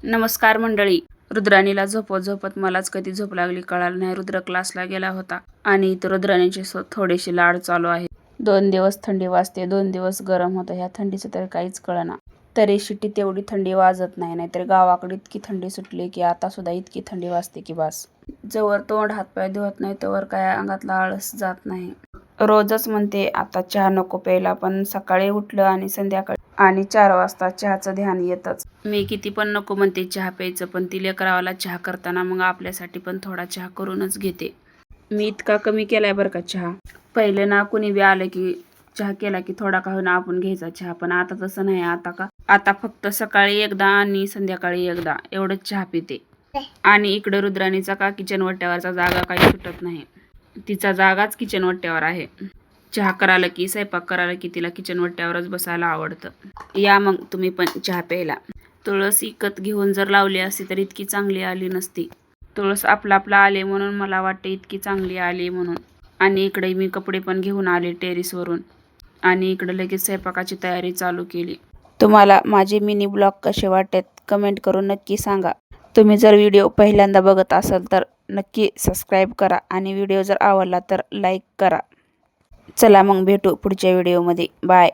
नमस्कार मंडळी. रुद्राणीला झोपत मलाच कधी झोप लागली कळालं नाही. रुद्र क्लासला गेला होता आणि इथं रुद्राणीचे थोडेसे लाड चालू आहे. 2 दिवस थंडी वाजते, 2 दिवस गरम होतं. ह्या थंडीचं तर काहीच कळना. तरी शिटी तेवढी थंडी वाजत नाही. नाहीतर गावाकडे इतकी थंडी सुटली की आता सुद्धा इतकी थंडी वाजते की बास. जवळ तोंड हातपाय धुवत नाही तोवर काय अंगातला आळस जात नाही. रोजच म्हणते आता चहा नको प्यायला, पण सकाळी उठलं आणि संध्याकाळी आणि 4 वाजता चहाचं ध्यान येतच. मी किती पण नको म्हणते चहा प्यायचं, पण ती लेकरावाला चहा करताना मग आपल्यासाठी पण थोडा चहा करूनच घेते. मी इतका कमी केलाय बरं का चहा. पहिले ना कुणी बी आलं की चहा केला की थोडा का होईना आपण घ्यायचा चहा, पण आता तसं नाही. आता फक्त सकाळी एकदा आणि संध्याकाळी एकदा एवढंच चहा पिते. आणि इकडे रुद्राणीचा का किचन वट्ट्यावरचा जागा काही सुटत नाही. तिचा जागाच किचन वट्ट्यावर आहे. चहा करायला की स्वयंपाक करायला की तिला किचन वट्ट्यावरच बसायला आवडतं. या मग तुम्ही पण चहा प्यायला. तुळस विकत घेऊन जर लावली असती तर इतकी चांगली आली नसती. तुळस आपला आले म्हणून मला वाटते इतकी चांगली आली म्हणून. आणि इकडे मी कपडे पण घेऊन आले टेरेसवरून आणि इकडे लगेच स्वयंपाकाची तयारी चालू केली. तुम्हाला माझे मिनी ब्लॉग कसे वाटतात कमेंट करून नक्की सांगा. तुम्ही जर व्हिडिओ पहिल्यांदा बघत असाल तर नक्की सबस्क्राईब करा आणि व्हिडिओ जर आवडला तर लाईक करा. चला मग भेटू पुढच्या व्हिडिओमध्ये. बाय.